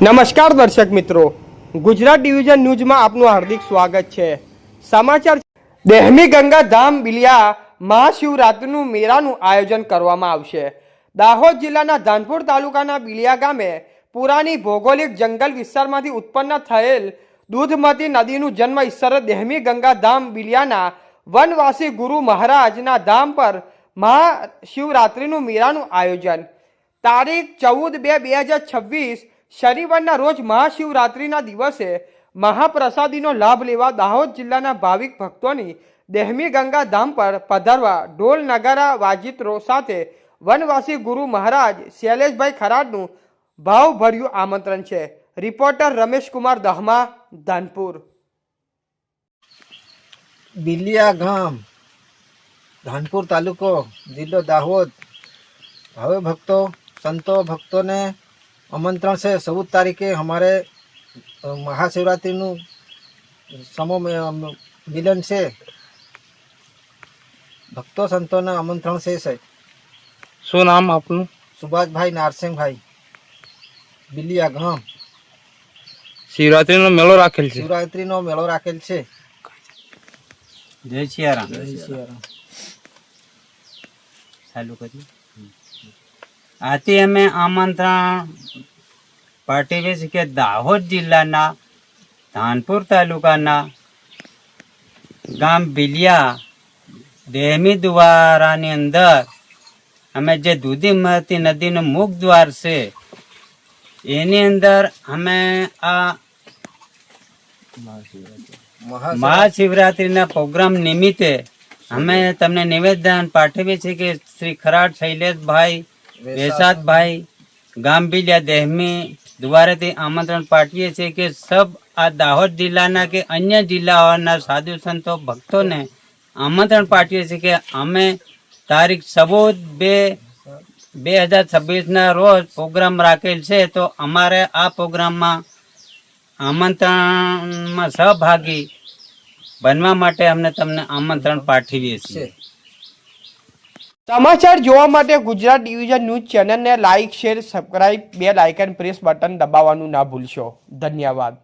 નમસ્કાર દર્શક મિત્રો, ગુજરાત ડિવિઝન ન્યૂઝમાં આપનું હાર્દિક સ્વાગત છે। સમાચાર, દેહમી ગંગા ધામ બિલિયા મહાશિવરાત્રિનું મેળાનું આયોજન કરવામાં આવશે। દાહોદ જિલ્લાના ધાનપુર તાલુકાના બિલિયા ગામે પુરાની ભૌગોલિક જંગલ વિસ્તારમાંથી ઉત્પન્ન થયેલ દૂધમતી નદીનું જન્મ સ્થળ દેહમી ગંગા ધામ બિલિયાના વનવાસી ગુરુ મહારાજના ધામ પર મહાશિવરાત્રિનું મેળાનું આયોજન તારીખ 14/2/2026 શનિવારના રોજ મહાશિવરાત્રિના દિવસે મહાપ્રસાદીનો લાભ લેવા દાહોદ જિલ્લાના ભાવિક ભક્તોની દેહમી ગંગા ધામ પર પધારવા ઢોલ નગારા વાજિત્રો સાથે વનવાસી ગુરુ મહારાજ શૈલેષભાઈ ખરાડનું ભાવભર્યું આમંત્રણ છે। રિપોર્ટર રમેશ કુમાર દહમા, ધાનપુર। બિલિયા ગામ, ધાનપુર તાલુકો, જિલ્લો દાહોદ। હવે भक्तों संतों भक्तों ने आमंत्रण से 14 तारीखे हमारे महाशिवरात्रि समूह मिलन से भक्तों संतों ने आमंत्रण से શું નામ આપનું? सुभाष भाई नारसिंह भाई, બિલિયા ગામ। શિવરાત્રીનો મેળો રાખેલ છે। શિવરાત્રીનો મેળો રાખેલ છે। જય સિયારામ। જય સિયારામ। ચાલુ કરીએ। આથી અમે આમંત્રણ પાઠવીએ છીએ કે દાહોદ જિલ્લાના ધાનપુર તાલુકાના ગામ બિલિયા દેહમી દ્વારાની અંદર અમે જે દૂધીમતી નદીનું મુખ દ્વાર છે એની અંદર અમે આ મહાશિવરાત્રિના પ્રોગ્રામ નિમિત્તે અમે તમને નિવેદન પાઠવીએ છીએ કે શ્રી ખરાડ શૈલેષભાઈ વેસાતભાઈ ગામ બિલિયા દેહમી દ્વારાથી આમંત્રણ પાઠવીએ છીએ કે સબ આ દાહોદ જિલ્લાના કે અન્ય જિલ્લાઓના સાધુ સંતો ભક્તોને આમંત્રણ પાઠવીએ છીએ કે અમે તારીખ 14/2/2026 રોજ પ્રોગ્રામ રાખેલ છે, તો અમારે આ પ્રોગ્રામમાં આમંત્રણમાં સહભાગી બનવા માટે અમને તમને આમંત્રણ પાઠવીએ છીએ। સમાચાર જોવા માટે ગુજરાત ડિવિઝન ન્યૂઝ ચેનલને like, share, subscribe, bell icon press button દબાવવાનું ના ભૂલશો। ધન્યવાદ।